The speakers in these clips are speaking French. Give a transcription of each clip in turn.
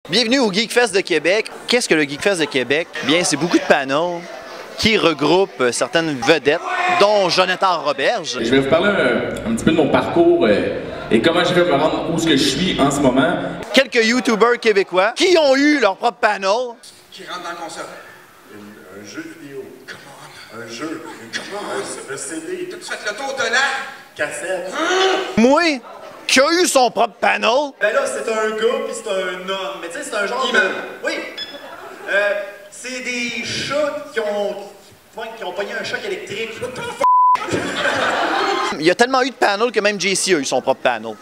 Bienvenue au Geekfest de Québec. Qu'est-ce que le Geekfest de Québec? Bien, c'est beaucoup de panels qui regroupent certaines vedettes, dont Jonathan Roberge. Je vais vous parler un petit peu de mon parcours et comment j'ai fait pour me rendre où ce que je suis en ce moment. Quelques YouTubers québécois qui ont eu leur propre panel. Qui rentre dans la console. Un jeu vidéo. Comment? Un jeu. Comment? Un CD. Tu fais le tour de la cassette. Moi, qui a eu son propre panel. Ben là, c'est un gars puis c'est un homme. Mais tu sais, c'est un genre de... Oui. C'est des chats qui ont pogné un choc électrique. Il y a tellement eu de panel que même JC a eu son propre panel.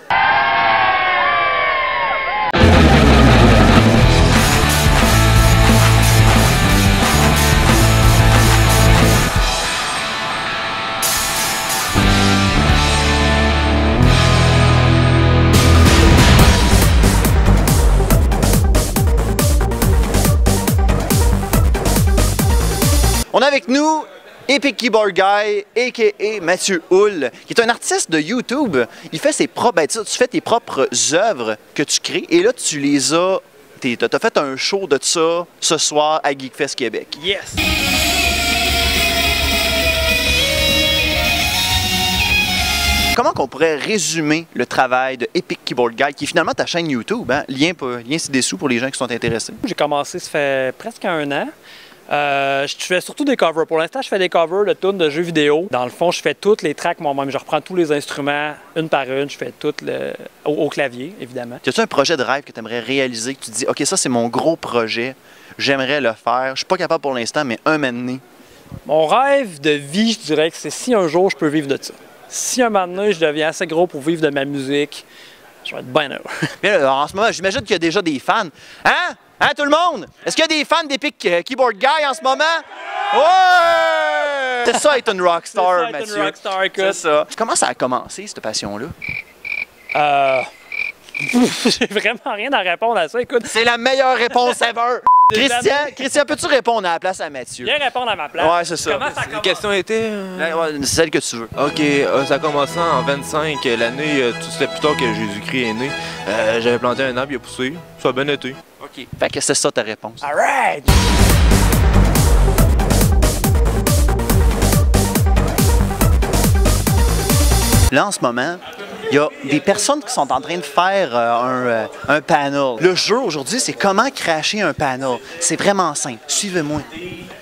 On a avec nous Epic Keyboard Guy, a.k.a. Mathieu Houle, qui est un artiste de YouTube. Il fait ses propres... tu fais tes propres œuvres que tu crées et là, tu les as... T'as fait un show de ça ce soir à Geekfest Québec. Yes! Comment qu'on pourrait résumer le travail de Epic Keyboard Guy, qui est finalement ta chaîne YouTube, hein? Lien ci-dessous pour les gens qui sont intéressés. J'ai commencé, ça fait presque un an. Je fais surtout des covers. Pour l'instant, je fais des covers de tunes de jeux vidéo. Dans le fond, je fais toutes les tracks moi-même. Je reprends tous les instruments une par une. Je fais tout au clavier, évidemment. As-tu un projet de rêve que tu aimerais réaliser, que tu te dis, OK, ça, c'est mon gros projet, j'aimerais le faire. Je suis pas capable pour l'instant, mais un moment donné. Mon rêve de vie, je dirais que c'est si un jour je peux vivre de ça. Si un moment donné, je deviens assez gros pour vivre de ma musique, je vais être bien heureux. Bien là, en ce moment, j'imagine qu'il y a déjà des fans. Hein? Hein, tout le monde? Est-ce qu'il y a des fans d'Epic Keyboard Guy en ce moment? Ouais! C'est ça être une rockstar, Mathieu. C'est une rockstar, écoute. C'est ça. Comment ça a commencé, cette passion-là? J'ai vraiment rien à répondre à ça, écoute. C'est la meilleure réponse ever! Christian, peux-tu répondre à la place à Mathieu? Viens répondre à ma place. Ouais, c'est ça. Comment ça commence? La question était... Ouais, celle que tu veux. OK, ça a commencé en 25, l'année, tout c'était plus tard que Jésus-Christ est né. J'avais planté un arbre, il a poussé, ça a bien été. OK. Fait que c'est ça ta réponse. All right! Là, en ce moment, il y a des personnes qui sont en train de faire un panel. Le jeu aujourd'hui, c'est comment crasher un panel. C'est vraiment simple. Suivez-moi.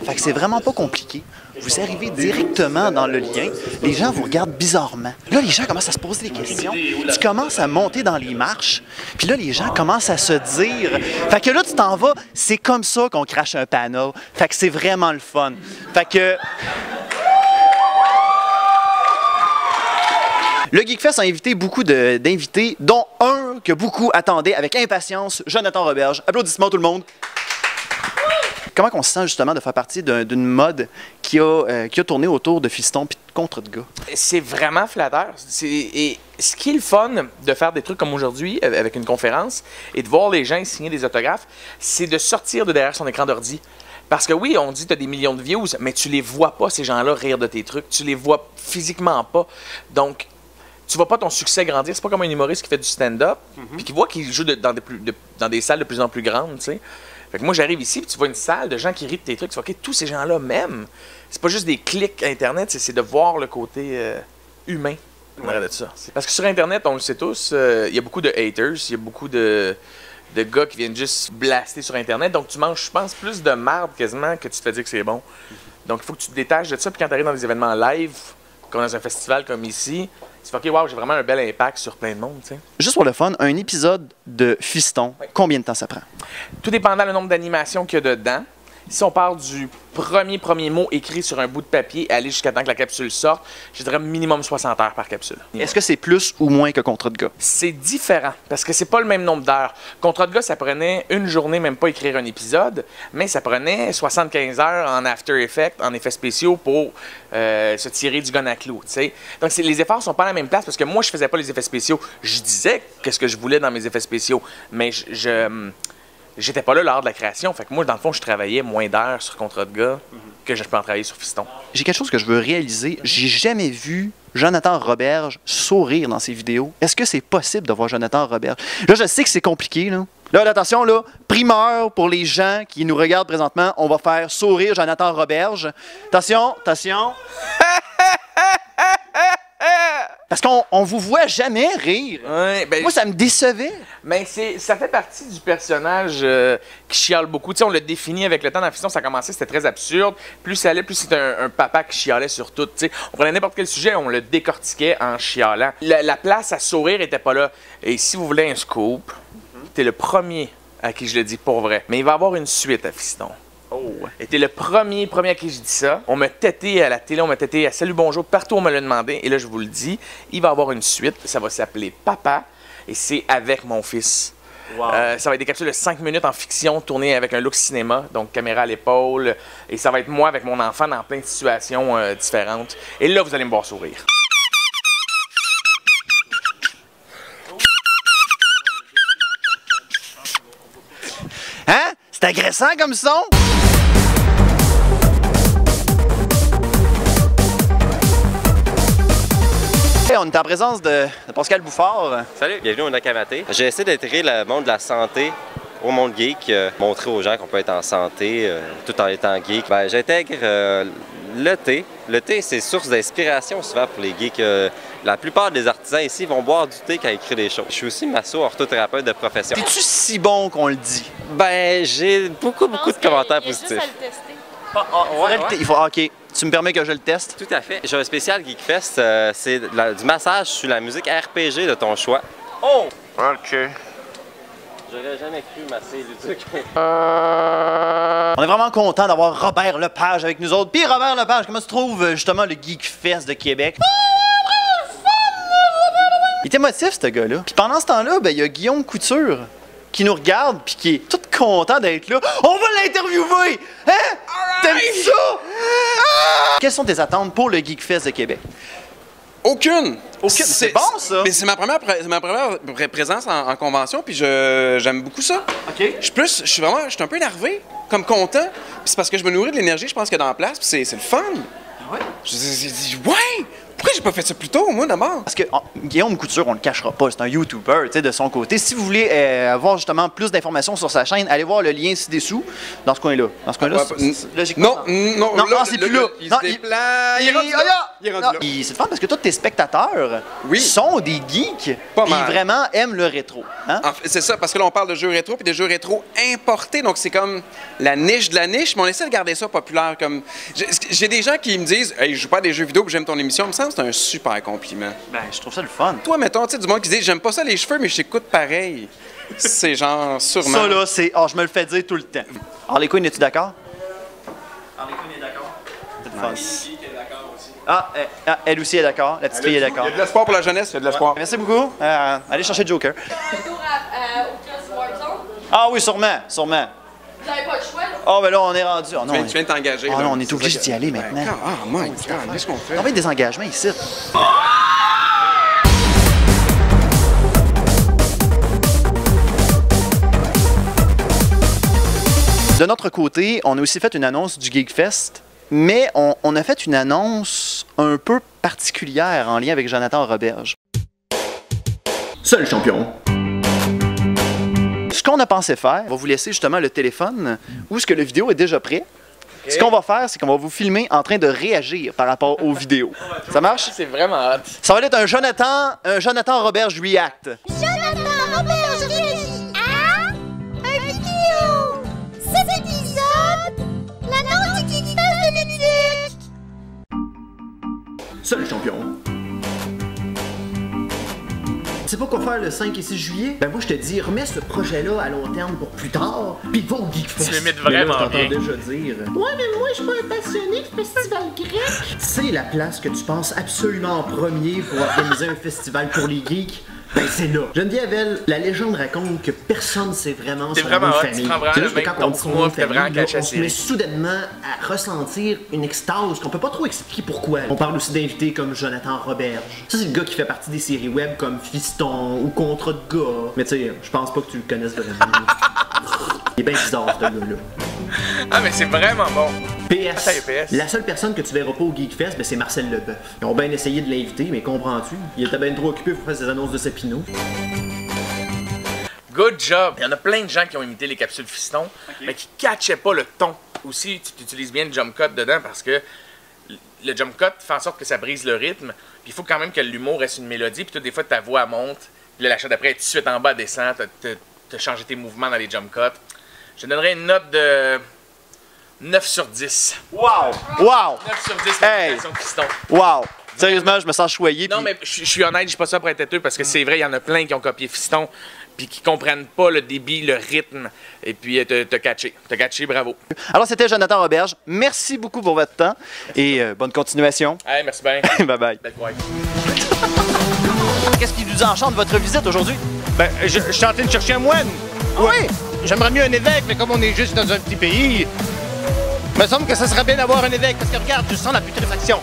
Fait que c'est vraiment pas compliqué. Vous arrivez directement dans le lien. Les gens vous regardent bizarrement. Là, les gens commencent à se poser des questions. Tu commences à monter dans les marches. Puis là, les gens commencent à se dire... Fait que là, tu t'en vas. C'est comme ça qu'on crache un panel. Fait que c'est vraiment le fun. Fait que... Le Geekfest a invité beaucoup d'invités, dont un que beaucoup attendaient avec impatience, Jonathan Roberge. Applaudissements tout le monde. Comment on se sent justement de faire partie d'une mode qui a tourné autour de fistons puis de contre de gars? C'est vraiment flatteur. Et ce qui est le fun de faire des trucs comme aujourd'hui avec une conférence et de voir les gens signer des autographes, c'est de sortir de derrière son écran d'ordi. Parce que oui, on dit que tu as des millions de views, mais tu les vois pas, ces gens-là, rire de tes trucs. Tu les vois physiquement pas. Donc, tu vois pas ton succès grandir. C'est pas comme un humoriste qui fait du stand-up, puis qui voit qu'il joue dans des salles de plus en plus grandes, tu sais. Fait que moi, j'arrive ici, puis tu vois une salle de gens qui rient de tes trucs. Tu vois, OK, tous ces gens-là m'aiment. C'est pas juste des clics Internet, c'est de voir le côté humain de ça. Parce que sur Internet, on le sait tous, il y a beaucoup de haters, il y a beaucoup de gars qui viennent juste blaster sur Internet. Donc, tu manges, je pense, plus de marde quasiment que tu te fais dire que c'est bon. Donc, il faut que tu te détaches de ça. Puis quand tu arrives dans des événements live, comme dans un festival comme ici, tu fais, OK, wow, j'ai vraiment un bel impact sur plein de monde, tu sais. Juste pour le fun, un épisode de Fiston, combien de temps ça prend? Tout dépendant du nombre d'animations qu'il y a dedans. Si on part du premier mot écrit sur un bout de papier et aller jusqu'à temps que la capsule sorte, je dirais minimum 60 heures par capsule. Est-ce que c'est plus ou moins que Contrat de gars? C'est différent, parce que c'est pas le même nombre d'heures. Contrat de gars, ça prenait une journée, même pas écrire un épisode, mais ça prenait 75 heures en After Effects, en effets spéciaux pour se tirer du gun à clous, tu sais. Donc les efforts sont pas à la même place, parce que moi, je faisais pas les effets spéciaux. Je disais qu'est-ce que je voulais dans mes effets spéciaux, mais j'étais pas là lors de la création. Fait que moi, dans le fond, je travaillais moins d'heures sur Contrat de gars que je peux en travailler sur Fiston. j'ai quelque chose que je veux réaliser. J'ai jamais vu Jonathan Roberge sourire dans ses vidéos. Est-ce que c'est possible de voir Jonathan Roberge? Là, je sais que c'est compliqué, là. Là, attention, là, primeur pour les gens qui nous regardent présentement, on va faire sourire Jonathan Roberge. Attention, attention. Parce qu'on vous voit jamais rire. Ouais, ben, moi, ça me décevait. Mais ça fait partie du personnage qui chiale beaucoup. Tu sais, on l'a défini avec le temps dans la fiction, ça a commencé, c'était très absurde. Plus ça allait, plus c'était un papa qui chialait sur tout. Tu sais, on prenait n'importe quel sujet, on le décortiquait en chialant. La place à sourire était pas là. Et si vous voulez un scoop, t'es le premier à qui je le dis pour vrai. Mais il va y avoir une suite à Fiston. Oh. Et t'es le premier à qui je dis ça. On m'a têté à la télé, on m'a têté à Salut Bonjour, partout on me l'a demandé. Et là, je vous le dis, il va y avoir une suite. Ça va s'appeler Papa. Et c'est avec mon fils. Wow. Ça va être des capsules de 5 minutes en fiction tournées avec un look cinéma, donc caméra à l'épaule. Et ça va être moi avec mon enfant dans plein de situations différentes. Et là, vous allez me voir sourire. Hein? C'est agressant comme son? Hey, on est en présence de Pascal Bouffard. Salut, bienvenue au Nakamaté. J'ai essayé d'intégrer le monde de la santé au monde geek, montrer aux gens qu'on peut être en santé tout en étant geek. Ben, j'intègre le thé. Le thé, c'est source d'inspiration souvent pour les geeks. La plupart des artisans ici vont boire du thé quand ils écrivent des choses. Je suis aussi masso-orthothérapeute de profession. Es-tu si bon qu'on le dit? Ben, j'ai beaucoup de commentaires positifs. Juste à le tester. Il faut, OK. Tu me permets que je le teste? Tout à fait. J'ai un spécial Geekfest. C'est du massage sur la musique RPG de ton choix. Oh! OK. J'aurais jamais cru masser Luduc. On est vraiment content d'avoir Robert Lepage avec nous autres. Puis Robert Lepage, comment tu trouves justement le Geekfest de Québec? Il est émotif, ce gars-là. Puis pendant ce temps-là, ben, il y a Guillaume Couture qui nous regarde puis qui est tout content d'être là. On va l'interviewer! Hein? T'aimes ça? Quelles sont tes attentes pour le Geekfest de Québec? Aucune! C'est bon, ça! Mais c'est ma première présence en convention, puis j'aime beaucoup ça. OK. Je suis un peu énervé, comme content. Puis c'est parce que je me nourris de l'énergie, je pense, qu'il y a dans la place, puis c'est le fun. Ah ouais? Ouais! Pourquoi j'ai pas fait ça plus tôt, moi, d'abord? Parce que Guillaume Couture, on le cachera pas, c'est un YouTuber, tu sais, de son côté. Si vous voulez avoir justement plus d'informations sur sa chaîne, allez voir le lien ci-dessous, dans ce coin-là. Dans ce coin-là, logiquement. Non, c'est plus là. Il est rendu là. C'est le fun parce que tous tes spectateurs sont des geeks Pas qui mal. vraiment aiment le rétro. Hein? C'est ça, parce que là, on parle de jeux rétro, puis des jeux rétro importés, donc c'est comme la niche de la niche, mais on essaie de garder ça populaire. Comme j'ai des gens qui me disent « Hey, je joue pas à des jeux vidéo, puis j'aime ton émission », il me semble que c'est un super compliment. Ben, je trouve ça le fun. Toi, mettons, tu sais, du monde qui dit « J'aime pas ça les cheveux, mais je t'écoute pareil ». C'est genre, sûrement... Ça, là, c'est... Oh, je me le fais dire tout le temps. Harley Quinn, es-tu d'accord? Harley Quinn est d'accord. C'est le fun. Elle aussi est d'accord. La petite fille est d'accord. Il y a de l'espoir pour la jeunesse, il y a de l'espoir. Merci beaucoup. Allez chercher Joker. Retour au Kiosque Warzone. Ah oui, sûrement. Vous n'avez pas le choix, là? Oh, ben là, on est rendu. Oh, non, Tu viens de t'engager. oh, là. non, on est obligé d'y aller maintenant. Ah, my God, qu'est-ce qu'on fait? On va des engagements ici. De notre côté, on a aussi fait une annonce du Geekfest, mais on a fait une annonce un peu particulière en lien avec Jonathan Roberge. Seul champion. Ce qu'on a pensé faire, on va vous laisser justement le téléphone où ce que le vidéo est déjà prêt. Okay. Ce qu'on va faire, c'est qu'on va vous filmer en train de réagir par rapport aux vidéos. Ça marche? C'est vraiment hot. Ça va être un Jonathan Roberge React. Jonathan Roberge réagit à un vidéo. Cet épisode, l'annonce du Geekfest de Luduc. Seul champion. Tu sais pas quoi faire le 5 et 6 juillet? Ben moi je te dis, remets ce projet-là à long terme pour plus tard, pis va au Geekfest. Tu l'imites vraiment bien. déjà dire. Ouais, mais moi je suis pas un passionné de festival grec. C'est la place que tu penses absolument en premier pour organiser un festival pour les geeks. Ben c'est là. Geneviève, elle, la légende raconte que personne sait vraiment son nom de famille. Tu prends vraiment le même ton poids, tu fais vraiment cacher on se met soudainement à ressentir une extase qu'on peut pas trop expliquer pourquoi. On parle aussi d'invités comme Jonathan Roberge. Ça, c'est le gars qui fait partie des séries web comme Fiston ou Contrat de gars. Mais tu sais, je pense pas que tu le connaisses vraiment. Il est bien bizarre, ce gars-là. Ah, mais c'est vraiment bon. PS. Attends, PS. La seule personne que tu verras pas au Geekfest, c'est Marcel Leboeuf. Ils ont bien essayé de l'inviter, mais comprends-tu? Il était bien trop occupé pour faire ses annonces de Sepino. Good job! Il y en a plein de gens qui ont imité les capsules Fiston, mais qui catchaient pas le ton. Aussi, tu utilises bien le jump cut dedans parce que le jump cut fait en sorte que ça brise le rythme. Puis il faut quand même que l'humour reste une mélodie. Puis toi, des fois, ta voix monte. Puis là, la shot d'après est tout de suite en bas, descend. T'as changé tes mouvements dans les jump cuts. Je te donnerais une note de 9 sur 10. Wow! Wow! 9 sur 10 Hey! l'imitation de Fiston. Wow! Sérieusement, je me sens choyé. Non, mais je suis honnête, je dis pas ça pour être têteux parce que c'est vrai, il y en a plein qui ont copié Fiston puis qui comprennent pas le débit, le rythme, et puis t'as catché. T'as catché, bravo. Alors, c'était Jonathan Roberge. Merci beaucoup pour votre temps et bonne continuation. Hey, merci bien. Bye-bye. Belle soirée. Qu'est-ce qui vous enchante de votre visite aujourd'hui? Ben, je suis en train de chercher un moine. Oui! J'aimerais mieux un évêque, mais comme on est juste dans un petit pays, il me semble que ça serait bien d'avoir un évêque, parce que regarde, je sens la putréfaction.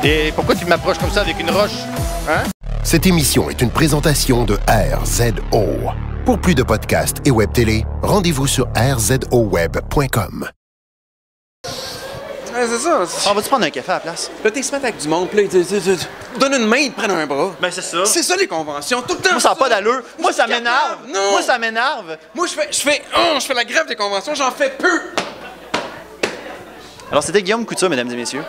Et pourquoi tu m'approches comme ça avec une roche? Hein? Cette émission est une présentation de RZO. Pour plus de podcasts et web télé, rendez-vous sur rzoweb.com. Ouais, c'est ça. On va-tu prendre un café à la place? Là, t'es se mettre avec du monde, puis là, donne une main, ils te prennent un bras. Ben, c'est ça. C'est ça, les conventions, tout le temps. Moi, ça n'a pas d'allure. Moi, ça m'énerve. Non. Moi, ça m'énerve. Moi, je fais la grève des conventions, j'en fais peu. Alors, c'était Guillaume Couture, mesdames et messieurs.